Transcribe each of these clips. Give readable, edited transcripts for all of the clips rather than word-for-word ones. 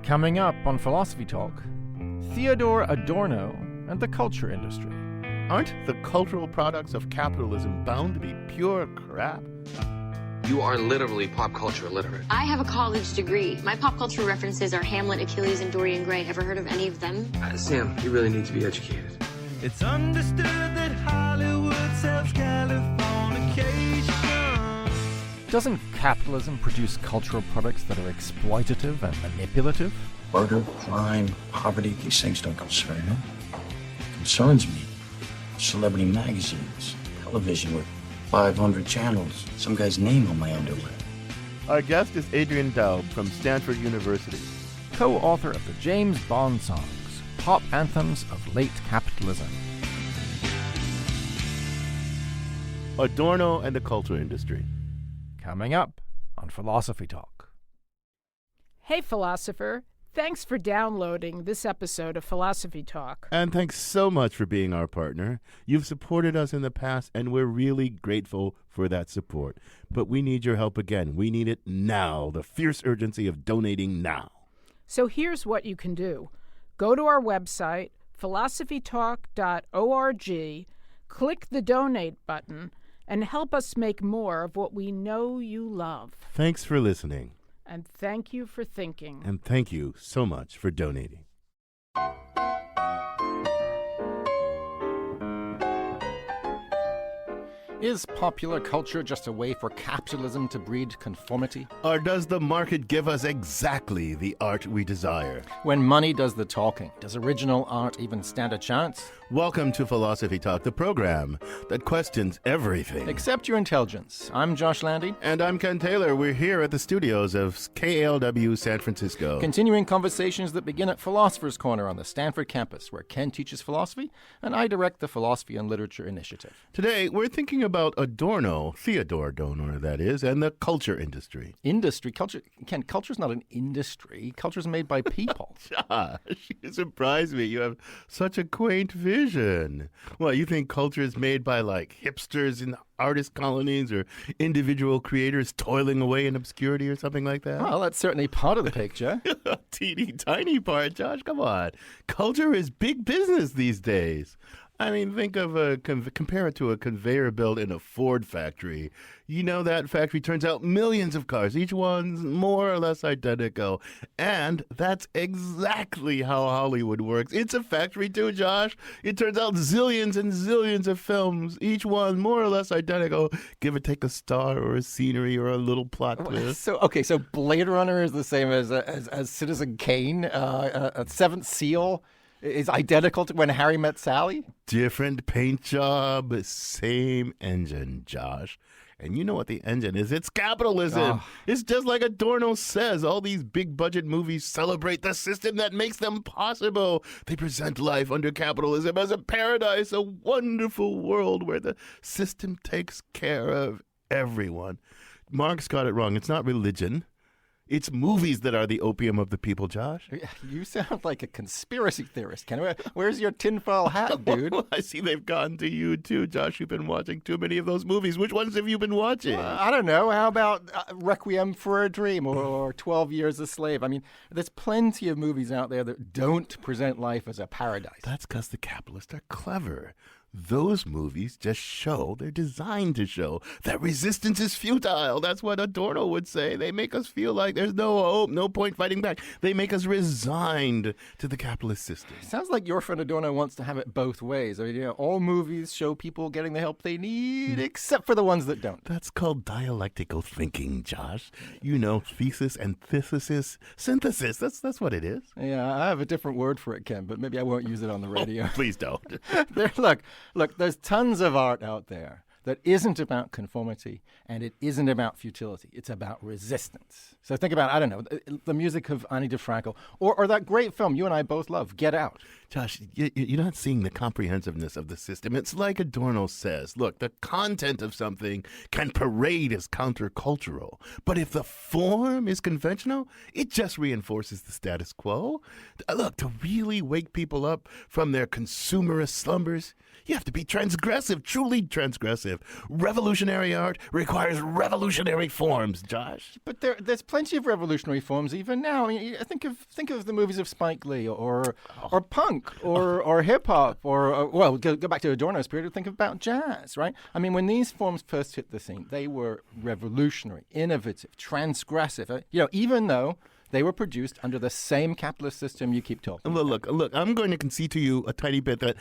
Coming up on Philosophy Talk, Theodor Adorno and the culture industry. Aren't the cultural products of capitalism bound to be pure crap? You are literally pop culture illiterate. I have a college degree. My pop culture references are Hamlet, Achilles, and Dorian Gray. Ever heard of any of them? Sam, you really need to be educated. It's understood that Hollywood sells Californication. Doesn't capitalism produce cultural products that are exploitative and manipulative? Murder, crime, poverty, these things don't concern me. It concerns me. Celebrity magazines, television with 500 channels, some guy's name on my underwear. Our guest is Adrian Daub from Stanford University. Co-author of the James Bond songs, Pop Anthems of Late Capitalism. Adorno and the culture industry. Coming up on Philosophy Talk. Hey, philosopher. Thanks for downloading this episode of Philosophy Talk. And thanks so much for being our partner. You've supported us in the past, and we're really grateful for that support. But we need your help again. We need it now. The fierce urgency of donating now. So here's what you can do. Go to our website, philosophytalk.org, click the donate button, and help us make more of what we know you love. Thanks for listening. And thank you for thinking. And thank you so much for donating. Is popular culture just a way for capitalism to breed conformity? Or does the market give us exactly the art we desire? When money does the talking, does original art even stand a chance? Welcome to Philosophy Talk, the program that questions everything. Except your intelligence. I'm Josh Landy. And I'm Ken Taylor. We're here at the studios of KALW San Francisco. Continuing conversations that begin at Philosopher's Corner on the Stanford campus, where Ken teaches philosophy and I direct the Philosophy and Literature Initiative. Today, we're thinking about Adorno, Theodor Adorno, that is, and the culture industry. Industry? Culture? Ken, culture's not an industry. Culture's made by people. Josh, you surprise me. You have such a quaint vision. Well, you think culture is made by, like, hipsters in artist colonies or individual creators toiling away in obscurity or something like that? Well, that's certainly part of the picture. Teeny tiny part, Josh. Come on. Culture is big business these days. I mean, think of compare it to a conveyor belt in a Ford factory. You know, that factory turns out millions of cars, each one's more or less identical. And that's exactly how Hollywood works. It's a factory too, Josh. It turns out zillions and zillions of films, each one more or less identical. Give or take a star or a scenery or a little plot twist. So Blade Runner is the same as Citizen Kane, Seventh Seal is identical to When Harry Met Sally? Different paint job, same engine, Josh. And you know what the engine is. It's capitalism. It's just like Adorno says. All these big budget movies celebrate the system that makes them possible. They present life under capitalism as a paradise, a wonderful world where the system takes care of everyone. Marx got it wrong. It's not religion. It's movies that are the opium of the people, Josh. You sound like a conspiracy theorist, Ken. Where's your tinfoil hat, dude? Well, I see they've gone to you, too, Josh. You've been watching too many of those movies. Which ones have you been watching? I don't know. How about Requiem for a Dream or 12 Years a Slave? I mean, there's plenty of movies out there that don't present life as a paradise. That's because the capitalists are clever. Those movies just show, they're designed to show, that resistance is futile. That's what Adorno would say. They make us feel like there's no hope, no point fighting back. They make us resigned to the capitalist system. Sounds like your friend Adorno wants to have it both ways. I mean, all movies show people getting the help they need, except for the ones that don't. That's called dialectical thinking, Josh. You know, thesis, antithesis, synthesis. That's what it is. Yeah, I have a different word for it, Ken, but maybe I won't use it on the radio. Please don't. Look, there's tons of art out there that isn't about conformity and it isn't about futility. It's about resistance. So think about, I don't know, the music of Ani DiFranco or that great film you and I both love, Get Out. Josh, you're not seeing the comprehensiveness of the system. It's like Adorno says, look, the content of something can parade as countercultural, but if the form is conventional, it just reinforces the status quo. Look, to really wake people up from their consumerist slumbers, You have to be transgressive, truly transgressive. Revolutionary art requires revolutionary forms, Josh. But there's plenty of revolutionary forms even now. I mean, think of the movies of Spike Lee or punk or hip hop or go back to Adorno's period. Think about jazz, right? I mean, when these forms first hit the scene, they were revolutionary, innovative, transgressive. Even though they were produced under the same capitalist system you keep talking about. Look, I'm going to concede to you a tiny bit that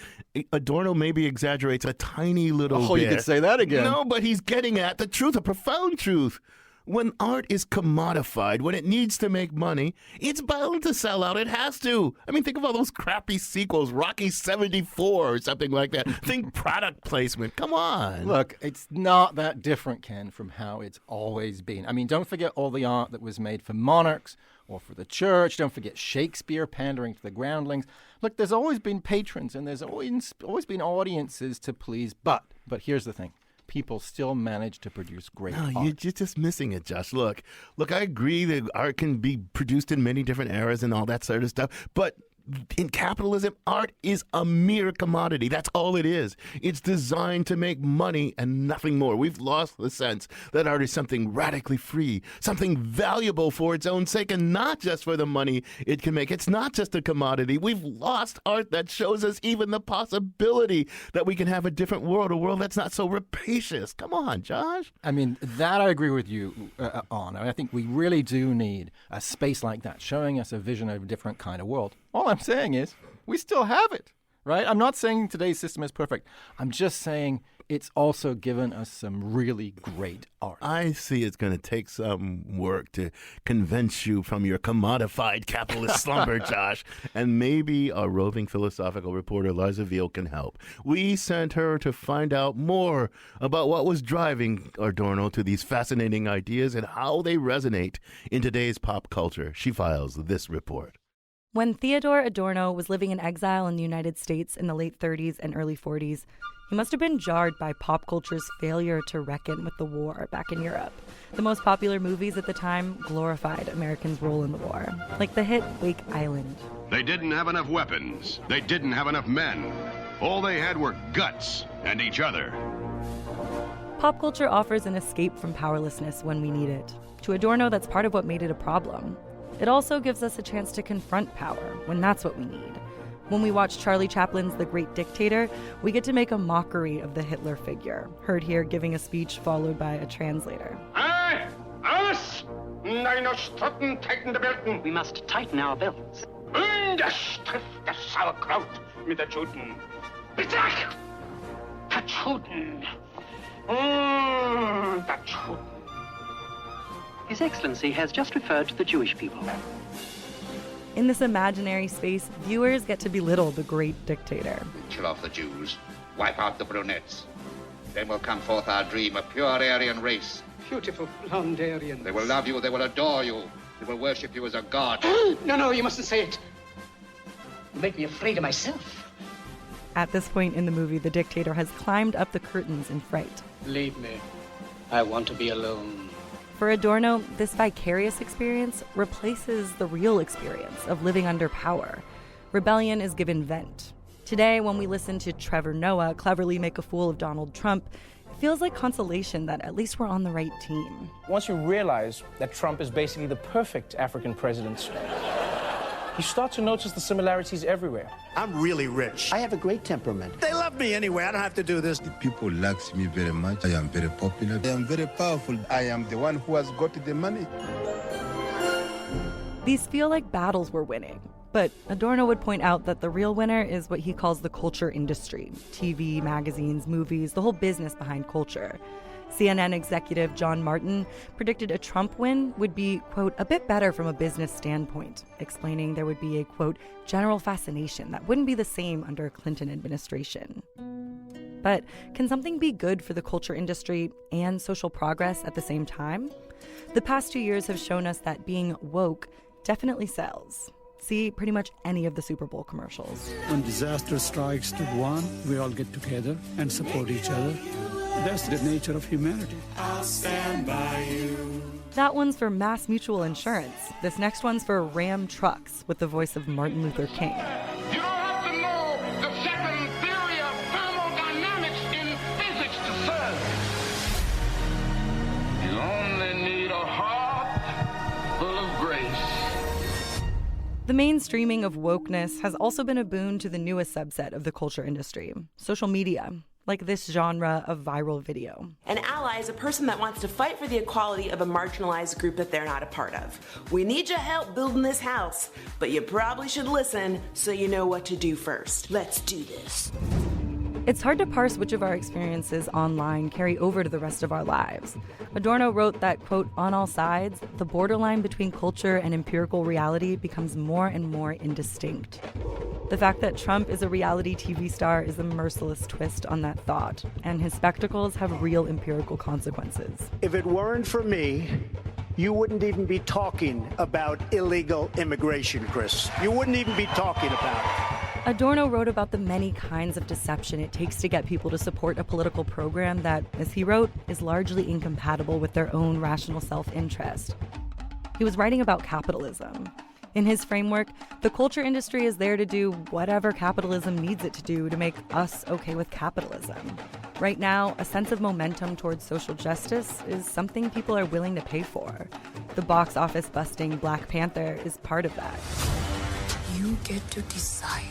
Adorno maybe exaggerates a tiny little bit. Oh, you could say that again. No, but he's getting at the truth, a profound truth. When art is commodified, when it needs to make money, it's bound to sell out. It has to. I mean, think of all those crappy sequels, Rocky 74 or something like that. Think product placement. Come on. Look, it's not that different, Ken, from how it's always been. I mean, don't forget all the art that was made for monarchs or for the church. Don't forget Shakespeare pandering to the groundlings. Look, there's always been patrons and there's always been audiences to please. But here's the thing. People still manage to produce great art. You're just missing it, Josh. Look, I agree that art can be produced in many different eras and all that sort of stuff, but in capitalism, art is a mere commodity. That's all it is. It's designed to make money and nothing more. We've lost the sense that art is something radically free, something valuable for its own sake and not just for the money it can make. It's not just a commodity. We've lost art that shows us even the possibility that we can have a different world, a world that's not so rapacious. Come on, Josh. I mean, that I agree with you on. I think we really do need a space like that, showing us a vision of a different kind of world. All I'm saying is we still have it, right? I'm not saying today's system is perfect. I'm just saying it's also given us some really great art. I see it's going to take some work to convince you from your commodified capitalist slumber, Josh. And maybe our roving philosophical reporter, Liza Veal, can help. We sent her to find out more about what was driving Adorno to these fascinating ideas and how they resonate in today's pop culture. She files this report. When Theodor Adorno was living in exile in the United States in the late 30s and early 40s, he must have been jarred by pop culture's failure to reckon with the war back in Europe. The most popular movies at the time glorified Americans' role in the war, like the hit Wake Island. They didn't have enough weapons. They didn't have enough men. All they had were guts and each other. Pop culture offers an escape from powerlessness when we need it. To Adorno, that's part of what made it a problem. It also gives us a chance to confront power when that's what we need. When we watch Charlie Chaplin's The Great Dictator, we get to make a mockery of the Hitler figure, heard here giving a speech followed by a translator. We must tighten our belts. His Excellency has just referred to the Jewish people. In this imaginary space, viewers get to belittle the great dictator. Kill off the Jews, wipe out the brunettes. Then will come forth our dream, a pure Aryan race. Beautiful blonde Aryans. They will love you, they will adore you. They will worship you as a god. No, you mustn't say it. You make me afraid of myself. At this point in the movie, the dictator has climbed up the curtains in fright. Leave me. I want to be alone. For Adorno, this vicarious experience replaces the real experience of living under power. Rebellion is given vent. Today, when we listen to Trevor Noah cleverly make a fool of Donald Trump, it feels like consolation that at least we're on the right team. Once you realize that Trump is basically the perfect African president, you start to notice the similarities everywhere. I'm really rich. I have a great temperament. They love me anyway. I don't have to do this. The people like me very much. I am very popular. I am very powerful. I am the one who has got the money. These feel like battles we're winning. But Adorno would point out that the real winner is what he calls the culture industry. TV, magazines, movies, the whole business behind culture. CNN executive John Martin predicted a Trump win would be, quote, a bit better from a business standpoint, explaining there would be a, quote, general fascination that wouldn't be the same under a Clinton administration. But can something be good for the culture industry and social progress at the same time? The past 2 years have shown us that being woke definitely sells. See pretty much any of the Super Bowl commercials. When disaster strikes to one, we all get together and support each other. That's the nature of humanity. I'll stand by you. That one's for Mass Mutual Insurance. This next one's for Ram Trucks with the voice of Martin Luther King. You don't have to know the second theory of The mainstreaming of wokeness has also been a boon to the newest subset of the culture industry, social media, like this genre of viral video. An ally is a person that wants to fight for the equality of a marginalized group that they're not a part of. We need your help building this house, but you probably should listen so you know what to do first. Let's do this. It's hard to parse which of our experiences online carry over to the rest of our lives. Adorno wrote that, quote, on all sides, the borderline between culture and empirical reality becomes more and more indistinct. The fact that Trump is a reality TV star is a merciless twist on that thought, and his spectacles have real empirical consequences. If it weren't for me, you wouldn't even be talking about illegal immigration, Chris. You wouldn't even be talking about it. Adorno wrote about the many kinds of deception it takes to get people to support a political program that, as he wrote, is largely incompatible with their own rational self-interest. He was writing about capitalism. In his framework, the culture industry is there to do whatever capitalism needs it to do to make us okay with capitalism. Right now, a sense of momentum towards social justice is something people are willing to pay for. The box office busting Black Panther is part of that. You get to decide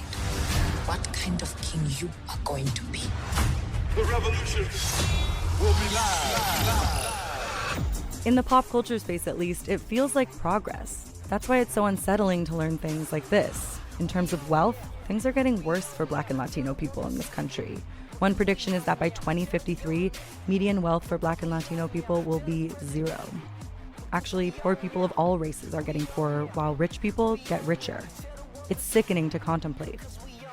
what kind of king you are going to be. The revolution will be live. In the pop culture space, at least, it feels like progress. That's why it's so unsettling to learn things like this. In terms of wealth, things are getting worse for Black and Latino people in this country. One prediction is that by 2053, median wealth for Black and Latino people will be 0. Actually, poor people of all races are getting poorer, while rich people get richer. It's sickening to contemplate.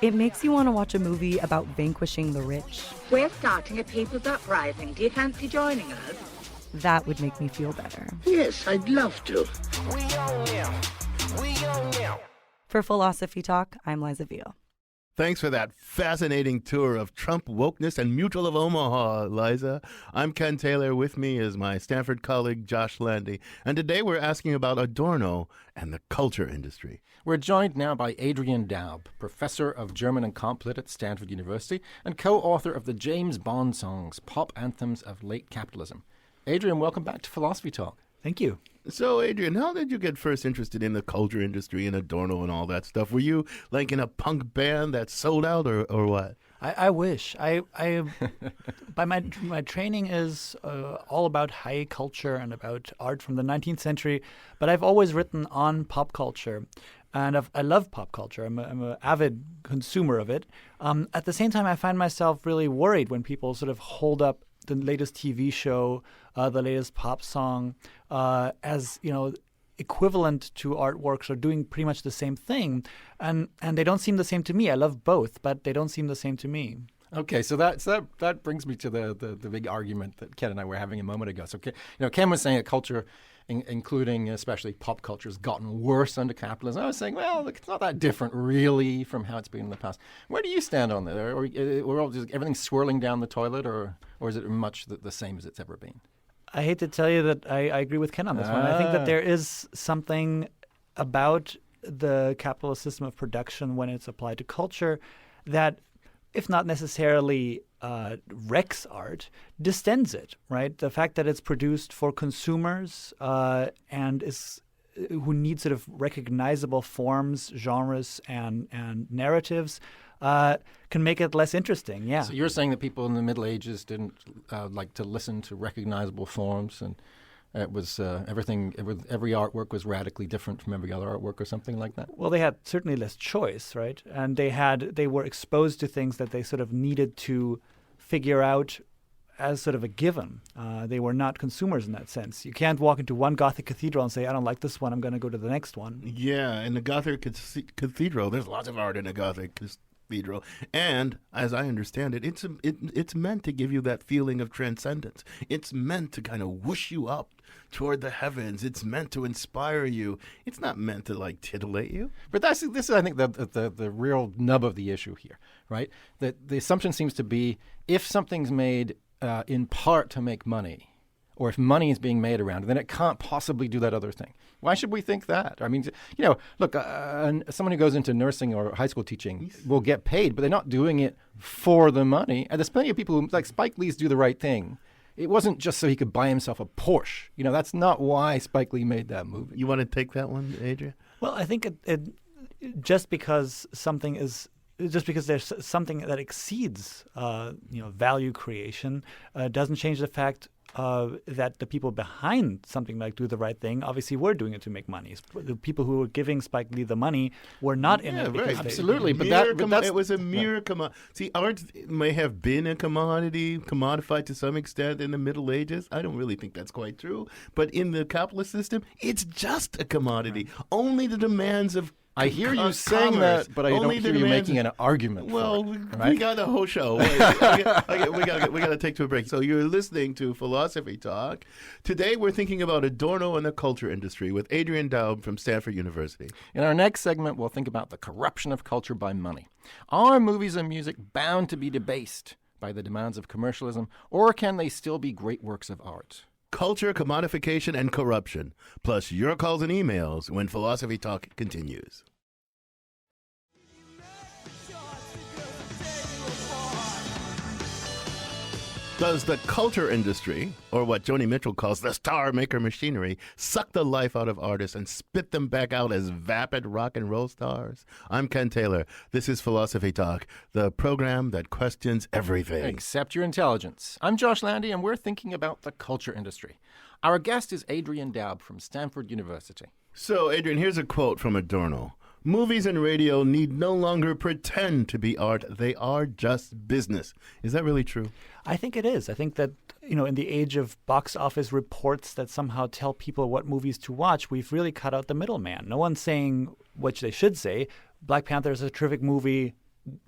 It makes you want to watch a movie about vanquishing the rich. We're starting a people's uprising. Do you fancy joining us? That would make me feel better. Yes, I'd love to. For Philosophy Talk, I'm Liza Veal. Thanks for that fascinating tour of Trump wokeness and Mutual of Omaha, Liza. I'm Ken Taylor. With me is my Stanford colleague, Josh Landy. And today we're asking about Adorno and the culture industry. We're joined now by Adrian Daub, professor of German and Comp Lit at Stanford University and co-author of the James Bond songs, Pop Anthems of Late Capitalism. Adrian, welcome back to Philosophy Talk. Thank you. So, Adrian, how did you get first interested in the culture industry and Adorno and all that stuff? Were you like in a punk band that sold out or what? I wish. I by my training is all about high culture and about art from the 19th century, but I've always written on pop culture. And I love pop culture. I'm an avid consumer of it. At the same time, I find myself really worried when people sort of hold up the latest TV show, the latest pop song, as equivalent to artworks or doing pretty much the same thing, and they don't seem the same to me. I love both, but they don't seem the same to me. Okay, so that brings me to the big argument that Ken and I were having a moment ago. So, Ken was saying a culture, including especially pop culture, has gotten worse under capitalism. I was saying, well, look, it's not that different really from how it's been in the past. Where do you stand on that? Or we're all just everything swirling down the toilet, or is it much the same as it's ever been? I hate to tell you that I agree with Ken on this one. I think that there is something about the capitalist system of production when it's applied to culture that, if not necessarily wrecks art, distends it, right? The fact that it's produced for consumers and who need sort of recognizable forms, genres, and narratives can make it less interesting, yeah. So you're saying that people in the Middle Ages didn't like to listen to recognizable forms, and it was every artwork was radically different from every other artwork or something like that? Well, they had certainly less choice, right? And they were exposed to things that they sort of needed to figure out as sort of a given. They were not consumers in that sense. You can't walk into one Gothic cathedral and say, I don't like this one, I'm going to go to the next one. Yeah, in the Gothic cathedral, there's lots of art in a Gothic cathedral. And, as I understand it, it's meant to give you that feeling of transcendence. It's meant to kind of whoosh you up toward the heavens. It's meant to inspire you. It's not meant to, like, titillate you. But this is, I think, the real nub of the issue here, right? That the assumption seems to be if something's made in part to make money, or if money is being made around it, then it can't possibly do that other thing. Why should we think that? I mean, look, someone who goes into nursing or high school teaching will get paid, but they're not doing it for the money. And there's plenty of people who, like Spike Lee's Do the Right Thing. It wasn't just so he could buy himself a Porsche. That's not why Spike Lee made that movie. You want to take that one, Adrian? Well, I think just because there's something that exceeds value creation doesn't change the fact that the people behind something like Do the Right Thing obviously were doing it to make money. The people who were giving Spike Lee the money were not in it because absolutely. It was a mere commodity. See, art may have been a commodity, commodified to some extent in the Middle Ages. I don't really think that's quite true. But in the capitalist system, it's just a commodity. Only the demands of I hear you saying that, but I don't hear you making an argument. Well, for it, right? we got the whole show. We got to take to a break. So you're listening to Philosophy Talk. Today we're thinking about Adorno and the culture industry with Adrian Daub from Stanford University. In our next segment, we'll think about the corruption of culture by money. Are movies and music bound to be debased by the demands of commercialism, or can they still be great works of art? Culture, commodification, and corruption, plus your calls and emails when Philosophy Talk continues. Does the culture industry, or what Joni Mitchell calls the star maker machinery, suck the life out of artists and spit them back out as vapid rock and roll stars? I'm Ken Taylor. This is Philosophy Talk, the program that questions everything. Except your intelligence. I'm Josh Landy, and we're thinking about the culture industry. Our guest is Adrian Daub from Stanford University. So, Adrian, here's a quote from Adorno. Movies and radio need no longer pretend to be art. They are just business. Is that really true? I think it is. I think that, in the age of box office reports that somehow tell people what movies to watch, we've really cut out the middleman. No one's saying what they should say. Black Panther is a terrific movie.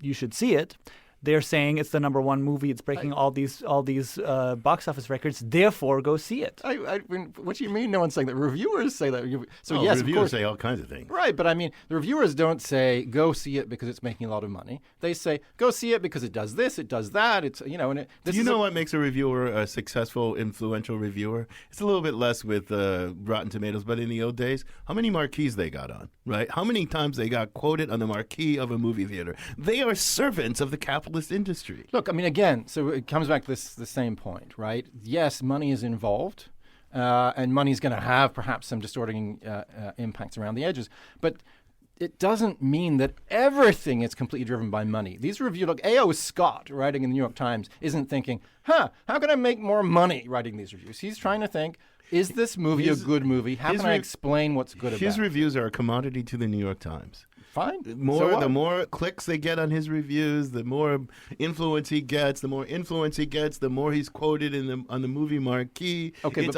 You should see it. They're saying it's the number one movie. It's breaking all these box office records. Therefore, go see it. I mean, what do you mean? No one's saying that. Reviewers say that. So yes, reviewers of course, say all kinds of things. Right, but I mean, the reviewers don't say go see it because it's making a lot of money. They say go see it because it does this, it does that. It's Do you know what makes a reviewer a successful, influential reviewer? It's a little bit less with Rotten Tomatoes, but in the old days, how many marquees they got on, right? How many times they got quoted on the marquee of a movie theater? They are servants of the capitalist industry. Look, I mean, again, so it comes back to the same point, right? Yes, money is involved, and money's going to have perhaps some distorting impacts around the edges, but it doesn't mean that everything is completely driven by money. These look, A.O. Scott, writing in the New York Times, isn't thinking, how can I make more money writing these reviews? He's trying to think, is this movie a good movie? How can I explain what's good about it? His reviews are a commodity to the New York Times. Fine. The more clicks they get on his reviews, the more influence he gets. The more influence he gets, the more he's quoted on the movie marquee. Okay, but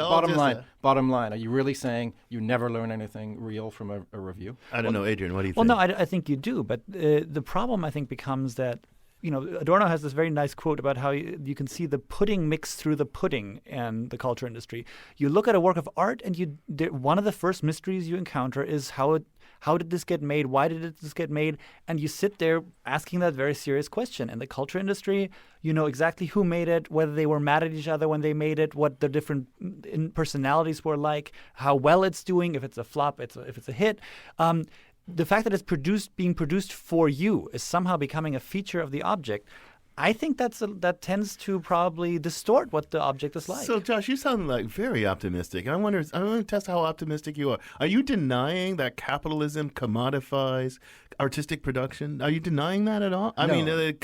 bottom line, are you really saying you never learn anything real from a review? I don't know, Adrian. What do you think? Well, no, I think you do. But the problem, I think, becomes that Adorno has this very nice quote about how you can see the pudding mixed through the pudding in the culture industry. You look at a work of art, and one of the first mysteries you encounter is how did this get made? Why did this get made? And you sit there asking that very serious question. In the culture industry, you know exactly who made it, whether they were mad at each other when they made it, what the different personalities were like, how well it's doing, if it's a flop, if it's a hit. The fact that it's being produced for you is somehow becoming a feature of the object. I think that tends to probably distort what the object is like. So, Josh, you sound like very optimistic. I want to test how optimistic you are. Are you denying that capitalism commodifies artistic production? Are you denying that at all? I mean, it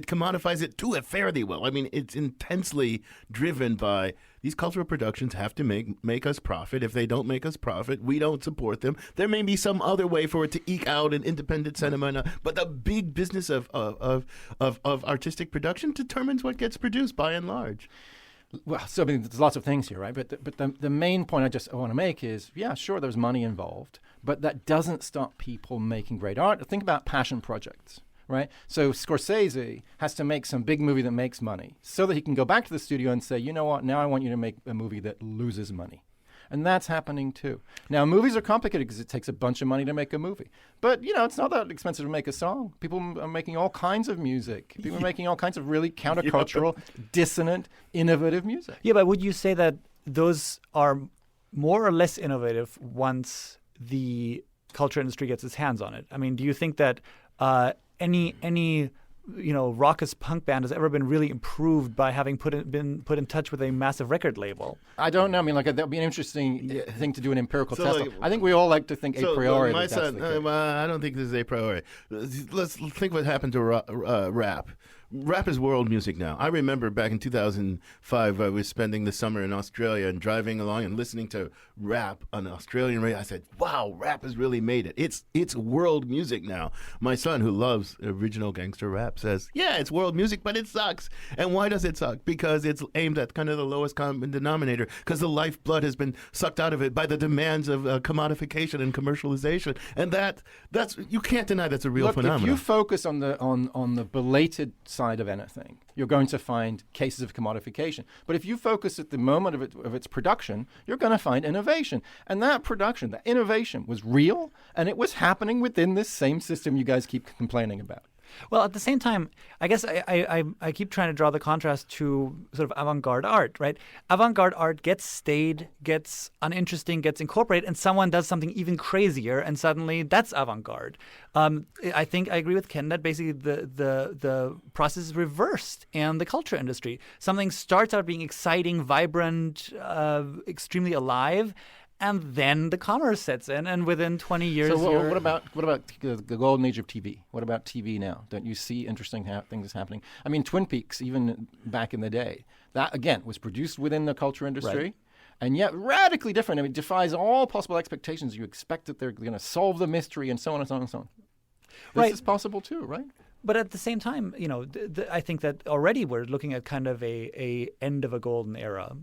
commodifies it to a fairly well. I mean, it's intensely driven by these cultural productions have to make us profit. If they don't make us profit, we don't support them. There may be some other way for it to eke out an independent cinema, but the big business of artistic production determines what gets produced by and large. Well, so I mean, there's lots of things here, right? But the main point I want to make is, yeah, sure, there's money involved, but that doesn't stop people making great art. Think about passion projects. Right? So Scorsese has to make some big movie that makes money so that he can go back to the studio and say, you know what, now I want you to make a movie that loses money. And that's happening too. Now, movies are complicated because it takes a bunch of money to make a movie. But, it's not that expensive to make a song. People are making all kinds of music. People are making all kinds of really countercultural, dissonant, innovative music. Yeah, but would you say that those are more or less innovative once the culture industry gets its hands on it? I mean, do you think that any raucous punk band has ever been really improved by having been put in touch with a massive record label. I don't know. I mean, that would be an interesting thing to do an empirical test. I think we all like to think a priori. My that's son, the case. I don't think this is a priori. Let's think what happened to rap. Rap is world music now. I remember back in 2005, I was spending the summer in Australia and driving along and listening to rap on Australian radio. I said, wow, rap has really made it. It's world music now. My son, who loves original gangster rap, says, yeah, it's world music, but it sucks. And why does it suck? Because it's aimed at kind of the lowest common denominator, because the lifeblood has been sucked out of it by the demands of commodification and commercialization. And that's you can't deny that's a real phenomenon. If you focus on the belated side of anything, you're going to find cases of commodification. But if you focus at the moment of its production, you're going to find innovation. And that production, that innovation was real, and it was happening within this same system you guys keep complaining about. Well, at the same time, I guess I keep trying to draw the contrast to sort of avant-garde art, right? Avant-garde art gets staid, gets uninteresting, gets incorporated, and someone does something even crazier, and suddenly that's avant-garde. I think I agree with Ken that basically the process is reversed in the culture industry. Something starts out being exciting, vibrant, extremely alive, and then the commerce sets in, and within 20 years. So what about the golden age of TV? What about TV now? Don't you see interesting things happening? I mean, Twin Peaks, even back in the day, that again was produced within the culture industry. Right. And yet radically different. I mean, it defies all possible expectations. You expect that they're going to solve the mystery and so on and so on and so on. This is possible too, right? But at the same time, I think that already we're looking at kind of a end of a golden era.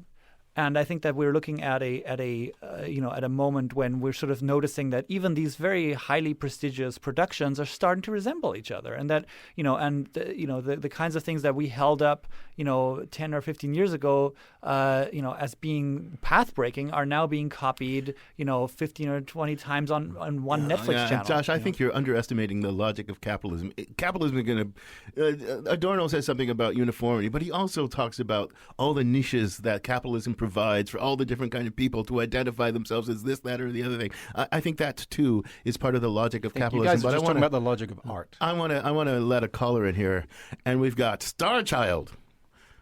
And I think that we're looking at a moment when we're sort of noticing that even these very highly prestigious productions are starting to resemble each other, and that the kinds of things that we held up 10 or 15 years ago as being path breaking are now being copied 15 or 20 times on one Netflix channel. Josh, I think you're underestimating the logic of capitalism. Capitalism is going to Adorno says something about uniformity, but he also talks about all the niches that capitalism provides for all the different kind of people to identify themselves as this, that, or the other thing. I think that too is part of the logic of capitalism. You guys are just talking about the logic of art. I want to let a caller in here, and we've got Starchild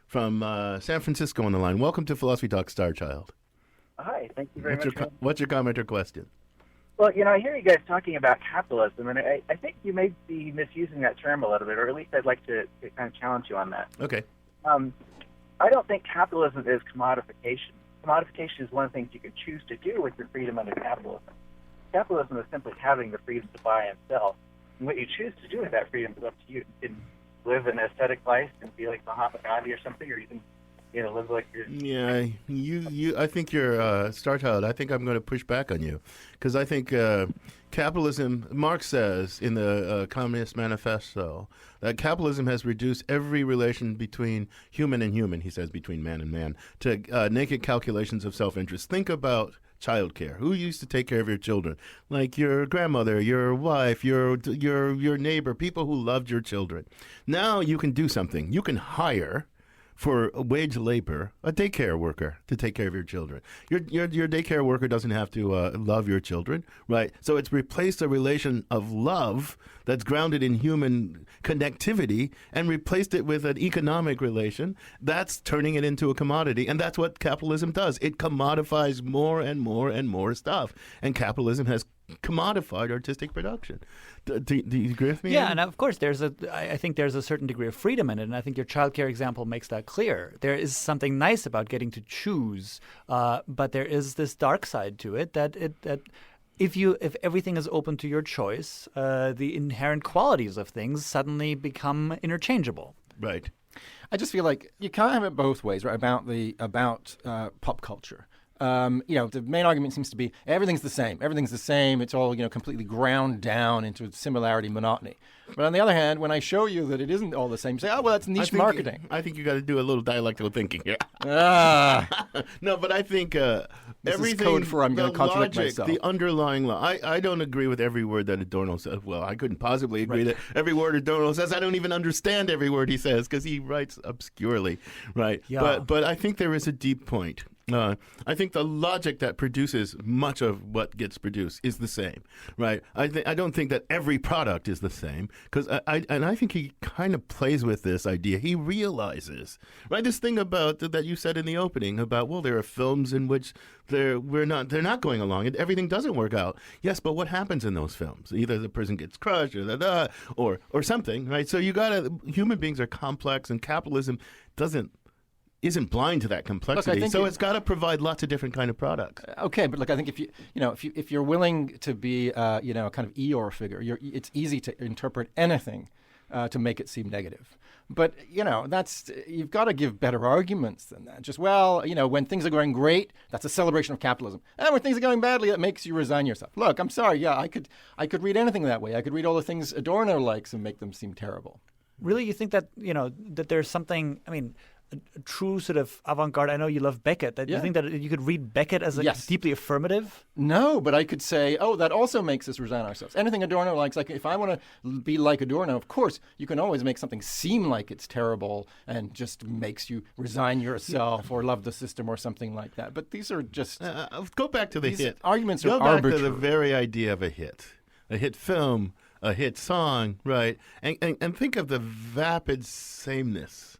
from San Francisco on the line. Welcome to Philosophy Talk, Starchild. Hi, thank you very much. What's your comment or question? Well, I hear you guys talking about capitalism, and I think you may be misusing that term a little bit, or at least I'd like to kind of challenge you on that. Okay. I don't think capitalism is commodification. Commodification is one of the things you can choose to do with your freedom under capitalism. Capitalism is simply having the freedom to buy and sell. And what you choose to do with that freedom is up to you. You can live an aesthetic life and be like Mahatma Gandhi or something, or you can live like you're... Yeah, I think you're Starchild. I think I'm going to push back on you, because I think capitalism, Marx says in the Communist Manifesto, that capitalism has reduced every relation between human and human, he says, between man and man, to naked calculations of self-interest. Think about childcare. Who used to take care of your children? Like your grandmother, your wife, your neighbor, people who loved your children. Now you can do something. You can hire, for wage labor, a daycare worker to take care of your children. Your daycare worker doesn't have to love your children, right? So it's replaced a relation of love that's grounded in human connectivity and replaced it with an economic relation. That's turning it into a commodity, and that's what capitalism does. It commodifies more and more and more stuff, and capitalism has commodified artistic production. Do you agree with me? Yeah, and of course, I think there's a certain degree of freedom in it, and I think your childcare example makes that clear. There is something nice about getting to choose, but there is this dark side to it that if everything is open to your choice, the inherent qualities of things suddenly become interchangeable. Right. I just feel like you can't have it both ways, right? About pop culture. The main argument seems to be everything's the same. Everything's the same. It's all, completely ground down into similarity, monotony. But on the other hand, when I show you that it isn't all the same, you say, oh, well, that's niche marketing. I think you got to do a little dialectical thinking here. No, but I think everything, is code for I'm going to contradict logic, myself. The underlying law. I don't agree with every word that Adorno says. Well, I couldn't possibly agree that every word Adorno says. I don't even understand every word he says because he writes obscurely, right? Yeah. But I think there is a deep point. I think the logic that produces much of what gets produced is the same, right? I don't think that every product is the same, because I think he kind of plays with this idea. He realizes, right, this thing about that you said in the opening about, well, there are films in which they're not going along and everything doesn't work out. Yes, but what happens in those films? Either the person gets crushed or something, right? So human beings are complex, and capitalism isn't blind to that complexity. Look, so it's got to provide lots of different kind of products. Okay, but look, I think if you're willing to be kind of Eeyore figure, it's easy to interpret anything to make it seem negative. But you've got to give better arguments than that. Just when things are going great, that's a celebration of capitalism, and when things are going badly, that makes you resign yourself. Look, I'm sorry. Yeah, I could read anything that way. I could read all the things Adorno likes and make them seem terrible. Really, you think that that there's something? I mean, a true sort of avant-garde. I know you love Beckett. That you think that you could read Beckett as deeply affirmative? No, but I could say, that also makes us resign ourselves. Anything Adorno likes, like if I want to be like Adorno, of course, you can always make something seem like it's terrible and just makes you resign yourself or love the system or something like that. But these are just... go back to the hit. Arguments are arbitrary. Go back to the very idea of a hit film, a hit song, right? And think of the vapid sameness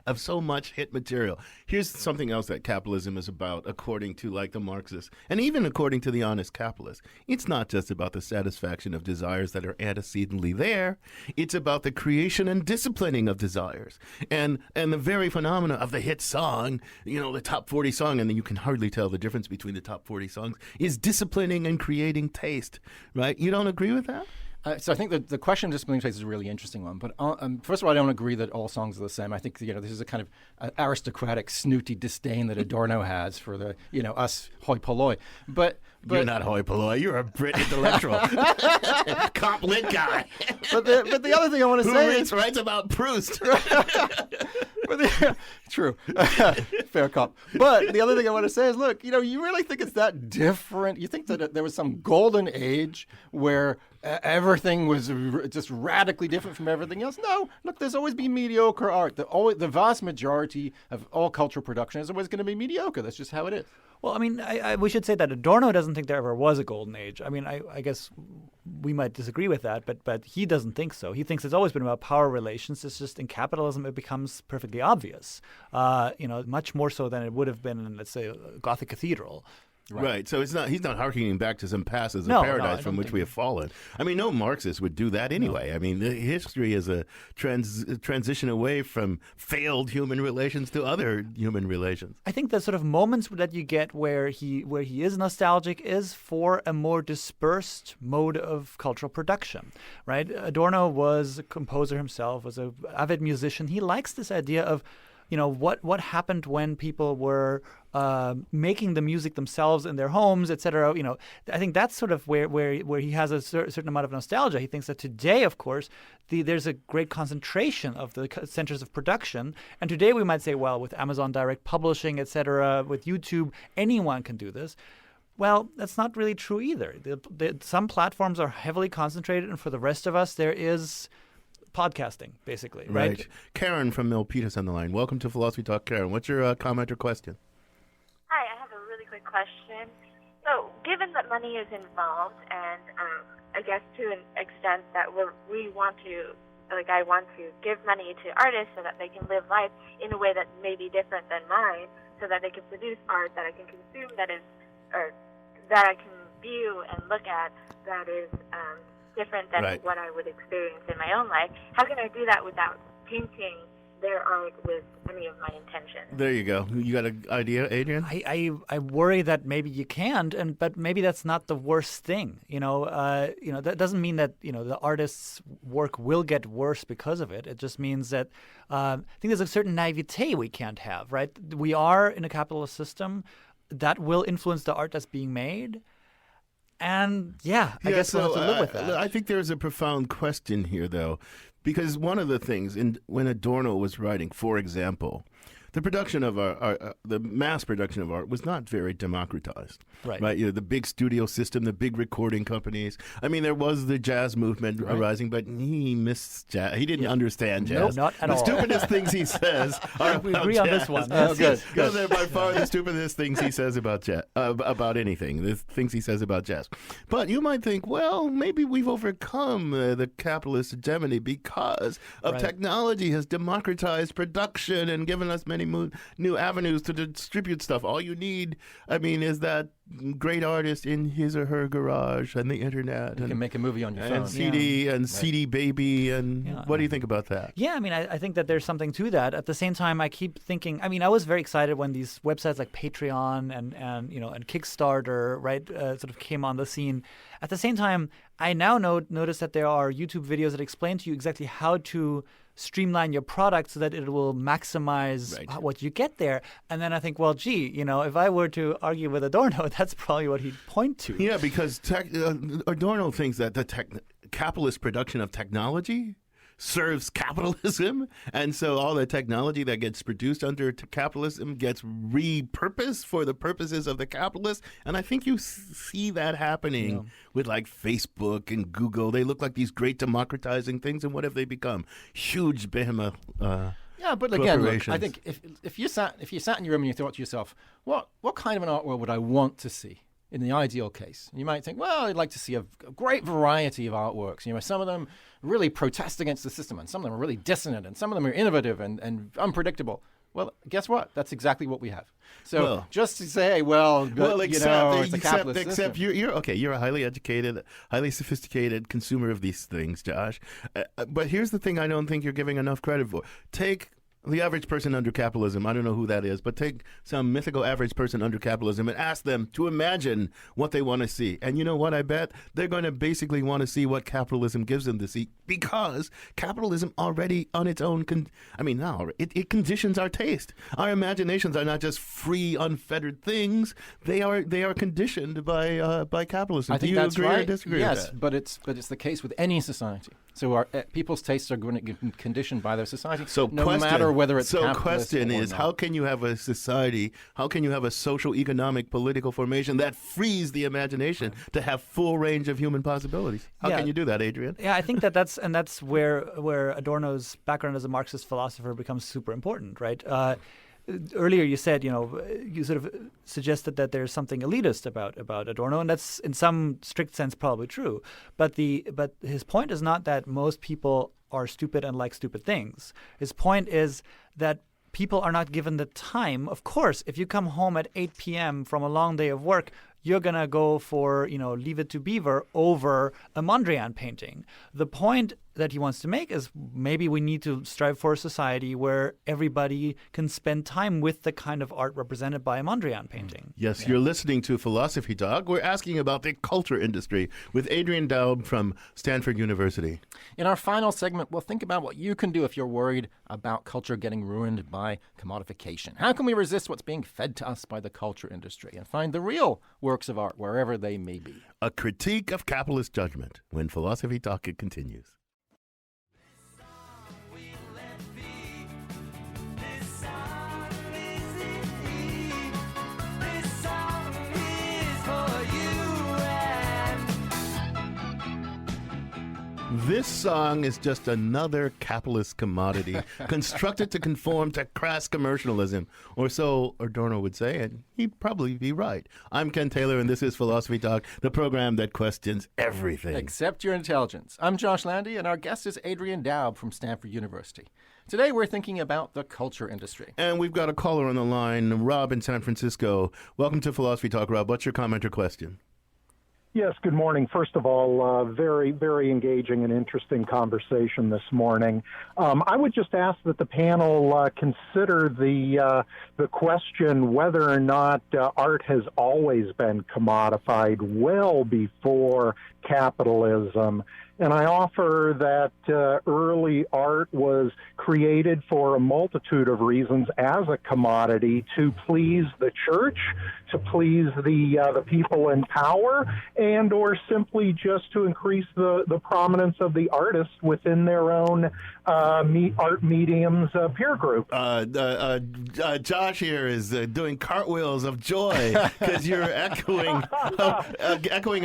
of so much hit material. Here's something else that capitalism is about, according to the Marxists, and even according to the honest capitalist. It's not just about the satisfaction of desires that are antecedently there. It's about the creation and disciplining of desires. And the very phenomena of the hit song, the top 40 song, and then you can hardly tell the difference between the top 40 songs, is disciplining and creating taste, right? You don't agree with that? So I think that the question of disciplining taste is a really interesting one. But first of all, I don't agree that all songs are the same. I think this is a kind of aristocratic, snooty disdain that Adorno has for the us hoi polloi. But you're not hoi polloi. You're a Brit intellectual, cop lit guy. But the other thing I want to say is writes about Proust. True, fair cop. But the other thing I want to say is, look, you really think it's that different? You think that there was some golden age where everything was just radically different from everything else? No. Look, there's always been mediocre art. The vast majority of all cultural production is always going to be mediocre. That's just how it is. Well, I mean, we should say that Adorno doesn't think there ever was a golden age. I mean, I guess we might disagree with that, but he doesn't think so. He thinks it's always been about power relations. It's just in capitalism it becomes perfectly obvious, much more so than it would have been in, let's say, a Gothic cathedral. Right. So he's not harkening back to some passes of paradise from which we have fallen. I mean, no Marxist would do that anyway. No. I mean, history is a transition away from failed human relations to other human relations. I think the sort of moments that you get where he is nostalgic is for a more dispersed mode of cultural production, right? Adorno was a composer himself, was an avid musician. He likes this idea of what happened when people were making the music themselves in their homes, etc. I think that's sort of where he has a certain amount of nostalgia. He thinks that today, of course, there's a great concentration of the centers of production. And today we might say, well, with Amazon Direct Publishing, etc., with YouTube, anyone can do this. Well, that's not really true either. Some platforms are heavily concentrated, and for the rest of us, there is podcasting, basically, right? Karen from Milpitas on the line. Welcome to Philosophy Talk, Karen. What's your comment or question? Hi, I have a really quick question. So, given that money is involved, and I guess to an extent that we want to, I want to give money to artists so that they can live life in a way that may be different than mine, so that they can produce art that I can consume, that I can view and look at, that is different than what I would experience in my own life. How can I do that without tainting their art with any of my intentions? There you go. You got an idea, Adrian? I worry that maybe you can't, but maybe that's not the worst thing. That doesn't mean that the artist's work will get worse because of it. It just means that I think there's a certain naivete we can't have. Right? We are in a capitalist system that will influence the art that's being made. And I guess we'll have to live with that. I think there's a profound question here, though, because one of the things when Adorno was writing, for example, the production of the mass production of art was not very democratized. Right. You know, the big studio system, the big recording companies. I mean, there was the jazz movement arising, but he missed jazz. He didn't understand jazz. Nope, not at all. The stupidest things he says are we about agree jazz. on this one. Yes, Good. Those are by far the stupidest things he says about jazz, about anything. The things he says about jazz. But you might think, well, maybe we've overcome the capitalist hegemony because of technology has democratized production and given us many new avenues to distribute stuff. All you need, I mean, is that great artist in his or her garage and the internet. You can make a movie on your phone. And CD and CD Baby. And what do you think about that? Yeah, I mean, I think that there's something to that. At the same time, I keep thinking, I mean, I was very excited when these websites like Patreon and you know, and Kickstarter, right, sort of came on the scene. At the same time, I now notice that there are YouTube videos that explain to you exactly how to streamline your product so that it will maximize what you get there. And then I think, well, gee, you know, if I were to argue with Adorno, that's probably what he'd point to. Yeah, because Adorno thinks that the capitalist production of technology serves capitalism, and so all the technology that gets produced under capitalism gets repurposed for the purposes of the capitalists. And I think you see that happening with like Facebook and Google. They look like these great democratizing things, and what have they become? Huge behemoth. Yeah, but again, look, I think if you sat in your room and you thought to yourself, what kind of an art world would I want to see? In the ideal case, you might think, well, I'd like to see a great variety of artworks. You know, some of them really protest against the system, and some of them are really dissonant, and some of them are innovative and unpredictable. Well, guess what? That's exactly what we have. So just to say, it's a capitalist system. You're a highly educated, highly sophisticated consumer of these things, Josh. But here's the thing I don't think you're giving enough credit for. Take the average person under capitalism, I don't know who that is, but take some mythical average person under capitalism and ask them to imagine what they want to see. And you know what? I bet they're going to basically want to see what capitalism gives them to see, because capitalism already on its own, it conditions our taste. Our imaginations are not just free, unfettered things. They are conditioned by capitalism. I think Do you that's agree right. or disagree Yes, with that? but it's the case with any society. So our people's tastes are going to be conditioned by their society, matter whether it's capitalist question or is, not. how can you have a society, how can you have a social, economic, political formation that frees the imagination to have full range of human possibilities? How can you do that, Adrian? Yeah, I think that's where Adorno's background as a Marxist philosopher becomes super important, right? Earlier you said, you sort of suggested that there's something elitist about Adorno, and that's in some strict sense probably true. But his point is not that most people are stupid and like stupid things. His point is that people are not given the time. Of course, if you come home at 8 p.m. from a long day of work, you're going to go for, Leave It to Beaver over a Mondrian painting. The point that he wants to make is maybe we need to strive for a society where everybody can spend time with the kind of art represented by a Mondrian painting. Yes, You're listening to Philosophy Talk. We're asking about the culture industry with Adrian Daub from Stanford University. In our final segment, we'll think about what you can do if you're worried about culture getting ruined by commodification. How can we resist what's being fed to us by the culture industry and find the real works of art wherever they may be? A critique of capitalist judgment when Philosophy Talk continues. This song is just another capitalist commodity constructed to conform to crass commercialism, or so Adorno would say, and he'd probably be right. I'm Ken Taylor, and this is Philosophy Talk, the program that questions everything. Except your intelligence. I'm Josh Landy, and our guest is Adrian Daub from Stanford University. Today, we're thinking about the culture industry. And we've got a caller on the line, Rob in San Francisco. Welcome to Philosophy Talk, Rob. What's your comment or question? Yes, good morning. First of all, very, very engaging and interesting conversation this morning. I would just ask that the panel consider the question whether or not art has always been commodified well before capitalism. And I offer that early art was created for a multitude of reasons as a commodity to please the church, to please the people in power, and or simply just to increase the prominence of the artist within their own art medium's peer group. Josh here is doing cartwheels of joy because you're echoing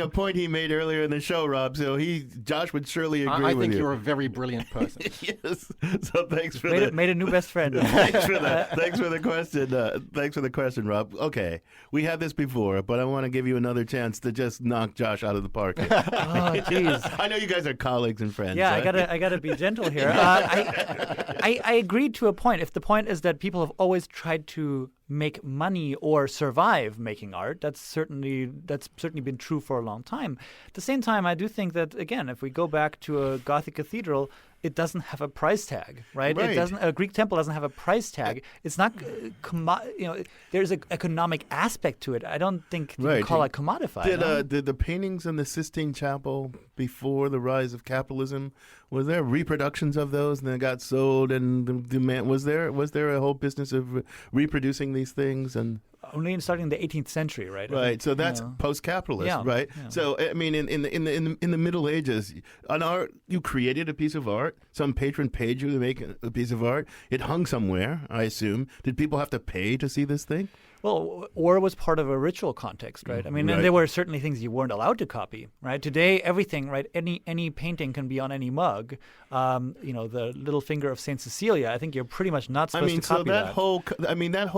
a point he made earlier in the show, Rob. So Josh would surely agree with you. I think you're a very brilliant person. Yes. So thanks for made a new best friend. Thanks for that. Thanks for the question. Thanks for the question, Rob. Okay, we had this before, but I want to give you another chance to just knock Josh out of the park. Oh, jeez. I know you guys are colleagues and friends. Yeah, right? I gotta be gentle here. I agreed to a point. If the point is that people have always tried to make money or survive making art, that's certainly been true for a long time. At the same time, I do think that, again, if we go back to a Gothic cathedral, it doesn't have a price tag, right? Right. It doesn't. A Greek temple doesn't have a price tag. It's not, there's an economic aspect to it. I don't think you can call it commodified. Did the paintings in the Sistine Chapel before the rise of capitalism, was there reproductions of those and they got sold, and the demand was there a whole business of reproducing these things? And only starting in the 18th century, right? Right. So that's post-capitalist, right? Yeah. So I mean, in the Middle Ages, you created a piece of art. Some patron paid you to make a piece of art. It hung somewhere, I assume. Did people have to pay to see this thing? Well, or it was part of a ritual context, right? I mean, and there were certainly things you weren't allowed to copy, right? Today, everything, right? Any painting can be on any mug. The little finger of Saint Cecilia. I think you're pretty much not supposed to copy that. That whole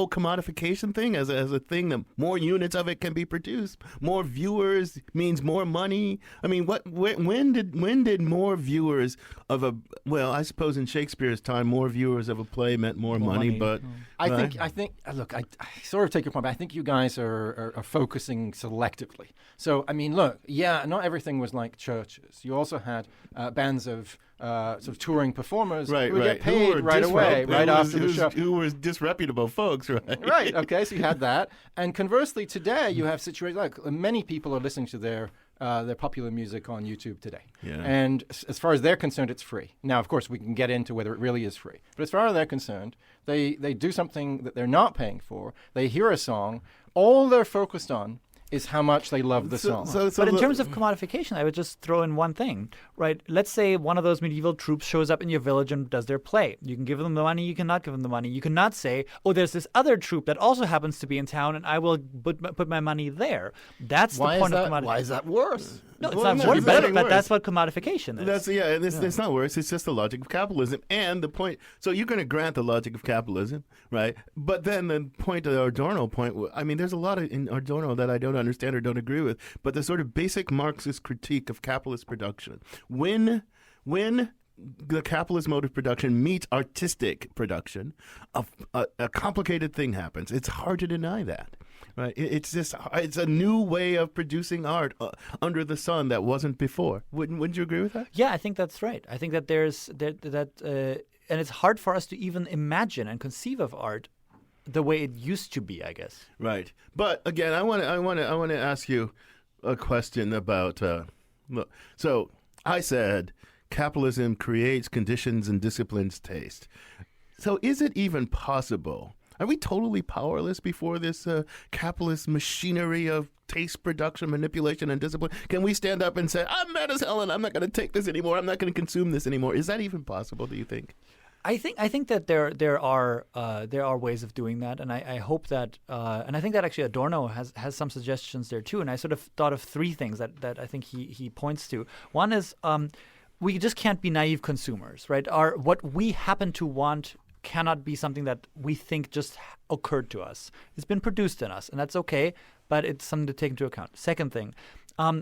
commodification thing as a thing that more units of it can be produced, more viewers means more money. I mean, when did more viewers of I suppose in Shakespeare's time, more viewers of a play meant more money. But I think. Look, I sort of take your point, but I think you guys are focusing selectively. So, I mean, look, not everything was like churches. You also had bands of sort of touring performers who get paid right away, right after the show. Who were disreputable folks, right? Right, okay, so you had that. And conversely, today you have situations like many people are listening to their popular music on YouTube today. Yeah. And as far as they're concerned, it's free. Now, of course, we can get into whether it really is free. But as far as they're concerned, they do something that they're not paying for. They hear a song. All they're focused on is how much they love the song. But in terms of commodification, I would just throw in one thing, right? Let's say one of those medieval troops shows up in your village and does their play. You can give them the money, you cannot give them the money. You cannot say, oh, there's this other troop that also happens to be in town and I will put my money there. That's the point of commodification. Why is that worse? No, it's not worse, but that's what commodification is. It's not worse. It's just the logic of capitalism. And the point, so you're going to grant the logic of capitalism, right? But then the point of the Adorno point, I mean, there's a lot in Adorno that I don't understand or don't agree with, but the sort of basic Marxist critique of capitalist production. When the capitalist mode of production meets artistic production, a complicated thing happens. It's hard to deny that. Right, it's a new way of producing art under the sun that wasn't before. Wouldn't you agree with that? Yeah, I think that's right. I think that and it's hard for us to even imagine and conceive of art the way it used to be, I guess. Right, but again, I want to ask you a question about. Look, so I said capitalism creates conditions and disciplines taste. So is it even possible? Are we totally powerless before this capitalist machinery of taste production, manipulation, and discipline? Can we stand up and say, I'm mad as hell and I'm not going to take this anymore, I'm not going to consume this anymore? Is that even possible, do you think? I think that there are ways of doing that, and I hope that and I think that actually Adorno has some suggestions there too. And I sort of thought of three things that I think he points to. One is we just can't be naive consumers, right? What we happen to want cannot be something that we think just occurred to us. It's been produced in us, and that's okay, but it's something to take into account. Second thing,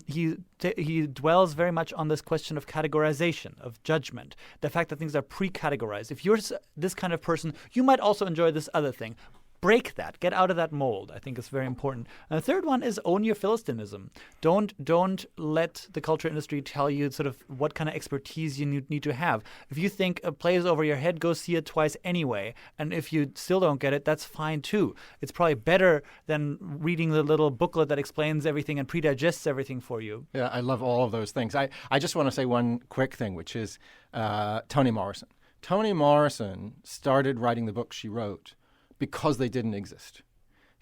he dwells very much on this question of categorization, of judgment, the fact that things are pre-categorized. If you're this kind of person, you might also enjoy this other thing. Break that. Get out of that mold. I think it's very important. And the third one is own your Philistinism. Don't let the culture industry tell you sort of what kind of expertise you need to have. If you think a play is over your head, go see it twice anyway. And if you still don't get it, that's fine too. It's probably better than reading the little booklet that explains everything and predigests everything for you. Yeah, I love all of those things. I just want to say one quick thing, which is Toni Morrison. Toni Morrison started writing the books she wrote because they didn't exist.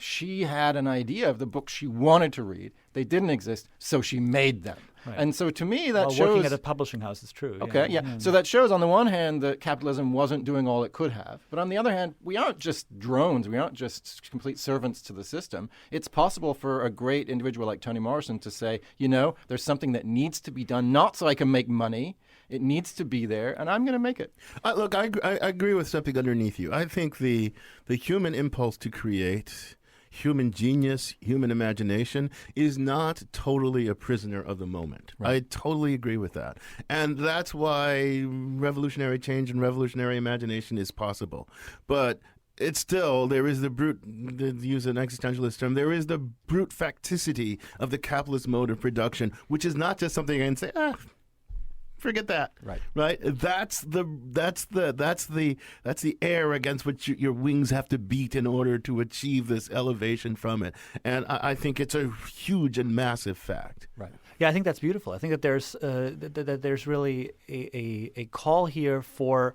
She had an idea of the books she wanted to read. They didn't exist, so she made them. Right. And so to me, that shows... working at a publishing house is true. Okay, yeah. So that shows on the one hand that capitalism wasn't doing all it could have. But on the other hand, we aren't just drones. We aren't just complete servants to the system. It's possible for a great individual like Toni Morrison to say, there's something that needs to be done, not so I can make money. It needs to be there, and I'm going to make it. Look, I agree with something underneath you. I think the human impulse to create, human genius, human imagination is not totally a prisoner of the moment. Right. I totally agree with that. And that's why revolutionary change and revolutionary imagination is possible. But it's still, there is the brute, to use an existentialist term, there is the brute facticity of the capitalist mode of production, which is not just something I can say, forget that. Right. That's the air against which your wings have to beat in order to achieve this elevation from it. And I think it's a huge and massive fact. Right. Yeah, I think that's beautiful. I think that there's really a call here for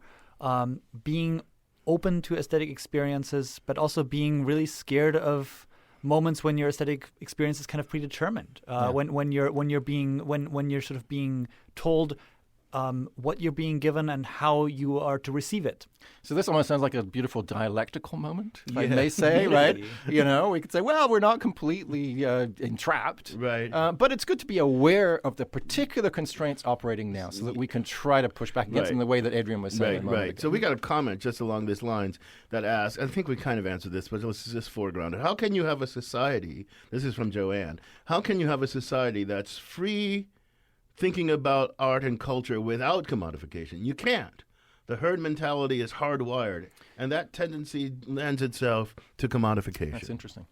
being open to aesthetic experiences, but also being really scared of moments when your aesthetic experience is kind of predetermined. When you're sort of being told what you're being given and how you are to receive it. So this almost sounds like a beautiful dialectical moment, if I may say, right? We could say, well, we're not completely entrapped. Right. But it's good to be aware of the particular constraints operating now so that we can try to push back against them the way that Adrian was saying a moment ago. So we got a comment just along these lines that asks, I think we kind of answered this, but let's just foreground it. How can you have a society, this is from Joanne, how can you have a society that's free thinking about art and culture without commodification? You can't. The herd mentality is hardwired, and that tendency lends itself to commodification. That's interesting.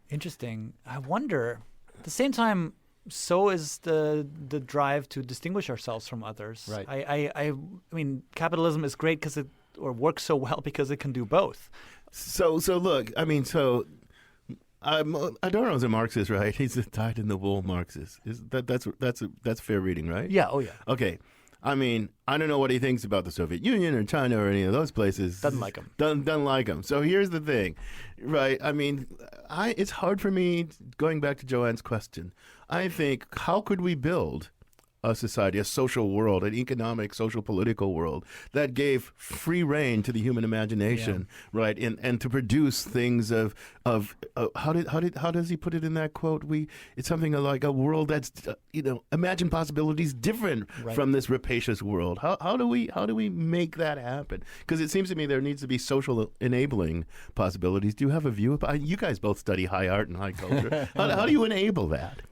Interesting. I wonder, at the same time, so is the drive to distinguish ourselves from others. Right. I mean, capitalism is great because it works so well because it can do both. So look, I mean, Adorno's a Marxist, right? He's a dyed-in-the-wool Marxist. That's fair reading, right? Yeah. Oh, yeah. Okay. I mean, I don't know what he thinks about the Soviet Union or China or any of those places. Doesn't like them. Doesn't like them. So here's the thing, right? I mean, it's hard for me, going back to Joanne's question, I think, how could we build a society, a social world, an economic, social, political world that gave free rein to the human imagination, right? And to produce things of how does he put it in that quote? It's something like a world that's imagine possibilities different from this rapacious world. How do we make that happen? Because it seems to me there needs to be social enabling possibilities. Do you have a view about? You guys both study high art and high culture. How do you enable that?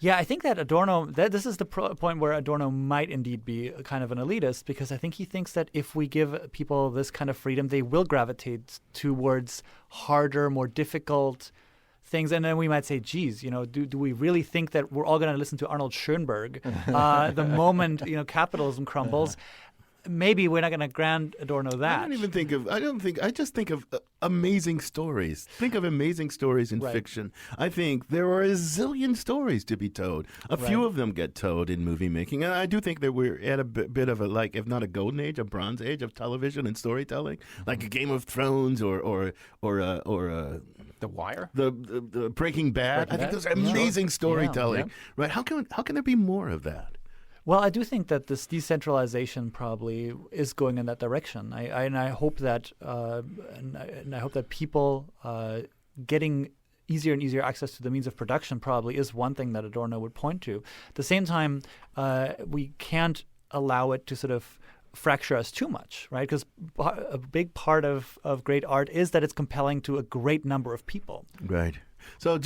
Yeah, I think that Adorno, this is the point where Adorno might indeed be a kind of an elitist, because I think he thinks that if we give people this kind of freedom, they will gravitate towards harder, more difficult things. And then we might say, geez, do we really think that we're all going to listen to Arnold Schoenberg the moment, capitalism crumbles? Maybe we're not going to grant Adorno that. I just think of amazing stories. Think of amazing stories in fiction. I think there are a zillion stories to be told. A few of them get told in movie making. And I do think that we're at a bit of a, if not a golden age, a bronze age of television and storytelling, like a Game of Thrones or The Wire? The Breaking Bad. I think those are amazing storytelling. Yeah. Right? How can there be more of that? Well, I do think that this decentralization probably is going in that direction. I hope that I hope that people getting easier and easier access to the means of production probably is one thing that Adorno would point to. At the same time, we can't allow it to sort of fracture us too much, right? Because a big part of great art is that it's compelling to a great number of people. Right. So,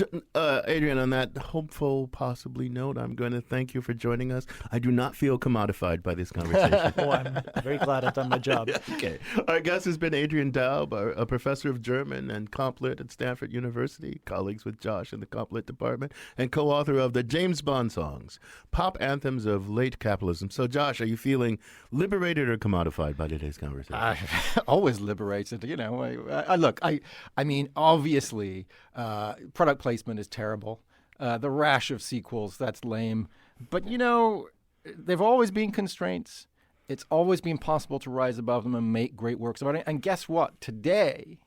Adrian, on that hopeful, possibly note, I'm going to thank you for joining us. I do not feel commodified by this conversation. Oh, I'm very glad I've done my job. Okay. Our guest has been Adrian Daub, a professor of German and Comp Lit at Stanford University, colleagues with Josh in the Comp Lit department, and co-author of the James Bond songs, Pop Anthems of Late Capitalism. So, Josh, are you feeling liberated or commodified by today's conversation? Always liberated. I mean, obviously, product placement is terrible. The rash of sequels, that's lame. But, there've always been constraints. It's always been possible to rise above them and make great works of art. And guess what? Today,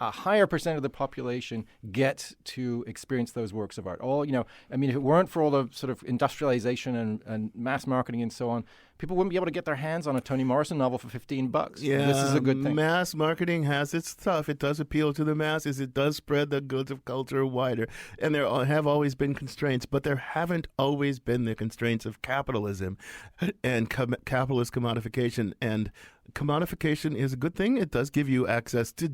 a higher percent of the population get to experience those works of art. If it weren't for all the sort of industrialization and mass marketing and so on, people wouldn't be able to get their hands on a Toni Morrison novel for $15. Yeah, this is a good thing. Mass marketing has its stuff. It does appeal to the masses. It does spread the goods of culture wider. And there have always been constraints, but there haven't always been the constraints of capitalism and capitalist commodification. And commodification is a good thing. It does give you access to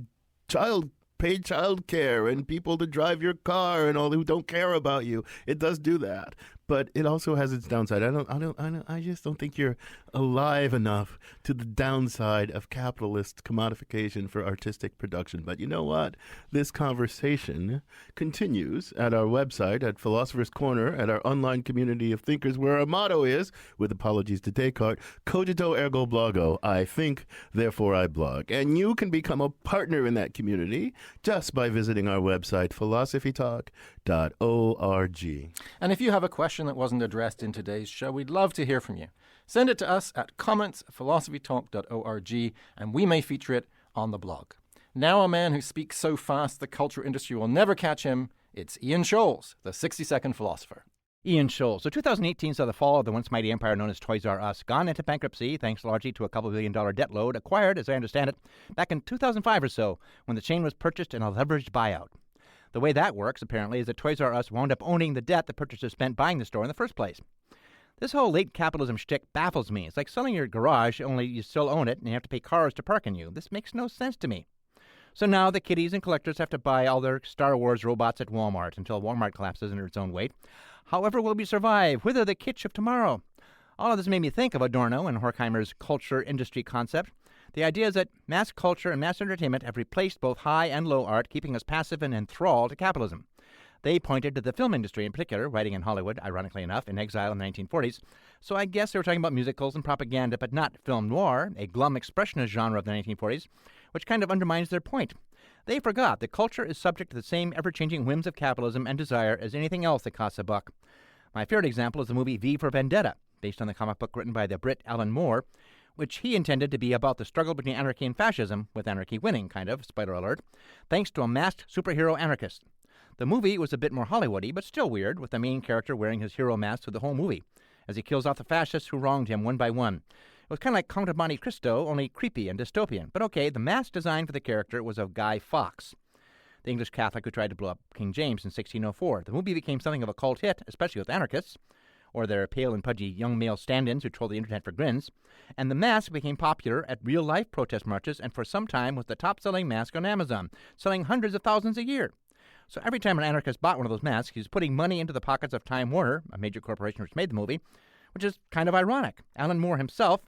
paid child care and people to drive your car and all who don't care about you. It does do that. But it also has its downside. I just don't think you're alive enough to the downside of capitalist commodification for artistic production. But you know what? This conversation continues at our website, at Philosopher's Corner, at our online community of thinkers, where our motto is, with apologies to Descartes, cogito ergo blogo. I think, therefore I blog. And you can become a partner in that community just by visiting our website, philosophytalk.org. And if you have a question that wasn't addressed in today's show, we'd love to hear from you. Send it to us at comments@philosophytalk.org, and we may feature it on the blog. Now a man who speaks so fast the culture industry will never catch him, it's Ian Scholes, the 60-second philosopher. Ian Scholes. So 2018 saw the fall of the once mighty empire known as Toys R Us, gone into bankruptcy thanks largely to a couple $1 billion debt load acquired, as I understand it, back in 2005 or so, when the chain was purchased in a leveraged buyout. The way that works, apparently, is that Toys R Us wound up owning the debt the purchasers spent buying the store in the first place. This whole late capitalism shtick baffles me. It's like selling your garage, only you still own it and you have to pay cars to park in you. This makes no sense to me. So now the kiddies and collectors have to buy all their Star Wars robots at Walmart until Walmart collapses under its own weight. However will we survive? Whither the kitsch of tomorrow? All of this made me think of Adorno and Horkheimer's culture industry concept. The idea is that mass culture and mass entertainment have replaced both high and low art, keeping us passive and enthralled to capitalism. They pointed to the film industry in particular, writing in Hollywood, ironically enough, in exile in the 1940s. So I guess they were talking about musicals and propaganda, but not film noir, a glum expressionist genre of the 1940s, which kind of undermines their point. They forgot that culture is subject to the same ever-changing whims of capitalism and desire as anything else that costs a buck. My favorite example is the movie V for Vendetta, based on the comic book written by the Brit Alan Moore, which he intended to be about the struggle between anarchy and fascism, with anarchy winning, kind of, spoiler alert, thanks to a masked superhero anarchist. The movie was a bit more Hollywoody, but still weird, with the main character wearing his hero mask through the whole movie, as he kills off the fascists who wronged him one by one. It was kind of like Count of Monte Cristo, only creepy and dystopian. But okay, the mask design for the character was of Guy Fawkes, the English Catholic who tried to blow up King James in 1604. The movie became something of a cult hit, especially with anarchists, or their pale and pudgy young male stand-ins who troll the internet for grins, and the mask became popular at real-life protest marches and for some time was the top-selling mask on Amazon, selling hundreds of thousands a year. So every time an anarchist bought one of those masks, he was putting money into the pockets of Time Warner, a major corporation which made the movie, which is kind of ironic. Alan Moore himself,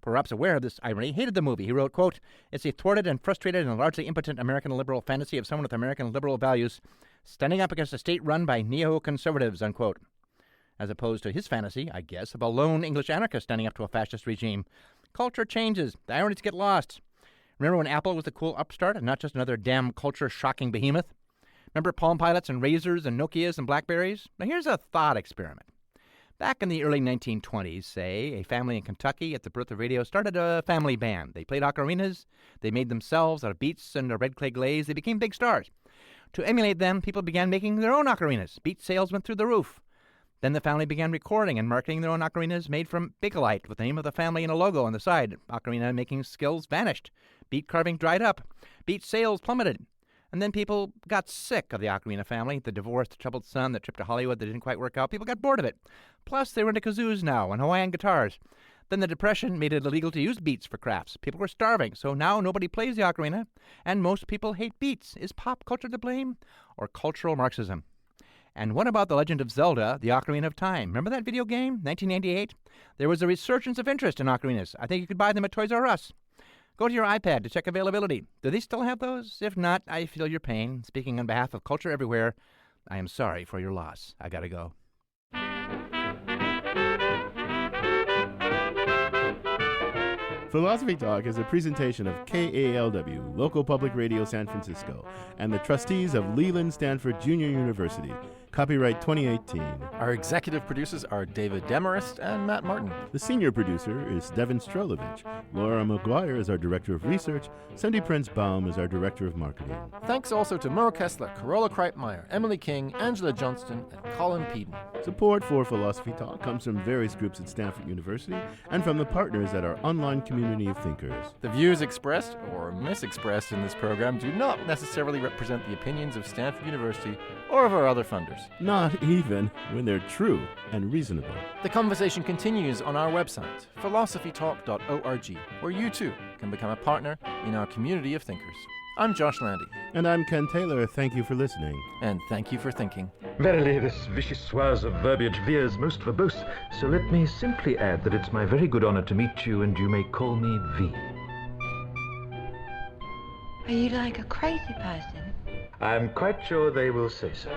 perhaps aware of this irony, hated the movie. He wrote, quote, "It's a thwarted and frustrated and largely impotent American liberal fantasy of someone with American liberal values standing up against a state run by neoconservatives," unquote. As opposed to his fantasy, I guess, of a lone English anarchist standing up to a fascist regime. Culture changes. The ironies get lost. Remember when Apple was the cool upstart and not just another damn culture-shocking behemoth? Remember Palm Pilots and Razors and Nokias and Blackberries? Now here's a thought experiment. Back in the early 1920s, say, a family in Kentucky at the birth of radio started a family band. They played ocarinas. They made themselves out of beets and a red clay glaze. They became big stars. To emulate them, people began making their own ocarinas. Beet sales went through the roof. Then the family began recording and marketing their own ocarinas made from Bakelite with the name of the family and a logo on the side. Ocarina making skills vanished. Beet carving dried up. Beet sales plummeted. And then people got sick of the ocarina family, the divorced, troubled son, the trip to Hollywood that didn't quite work out. People got bored of it. Plus, they were into kazoos now and Hawaiian guitars. Then the Depression made it illegal to use beets for crafts. People were starving, so now nobody plays the ocarina, and most people hate beets. Is pop culture to blame, or cultural Marxism? And what about The Legend of Zelda, The Ocarina of Time? Remember that video game, 1998? There was a resurgence of interest in ocarinas. I think you could buy them at Toys R Us. Go to your iPad to check availability. Do they still have those? If not, I feel your pain. Speaking on behalf of culture everywhere, I am sorry for your loss. I gotta go. Philosophy Talk is a presentation of KALW, Local Public Radio San Francisco, and the trustees of Leland Stanford Junior University. Copyright 2018. Our executive producers are David Demarest and Matt Martin. The senior producer is Devin Strolovich. Laura McGuire is our director of research. Cindy Prince-Baum is our director of marketing. Thanks also to Murrow Kessler, Carola Kreitmeyer, Emily King, Angela Johnston, and Colin Peden. Support for Philosophy Talk comes from various groups at Stanford University and from the partners at our online community of thinkers. The views expressed or misexpressed in this program do not necessarily represent the opinions of Stanford University or of our other funders. Not even when they're true and reasonable. The conversation continues on our website, philosophytalk.org, where you too can become a partner in our community of thinkers. I'm Josh Landy. And I'm Ken Taylor. Thank you for listening. And thank you for thinking. Verily, this vichyssoise of verbiage veers most verbose, so let me simply add that it's my very good honor to meet you, and you may call me V. Are you like a crazy person? I'm quite sure they will say so.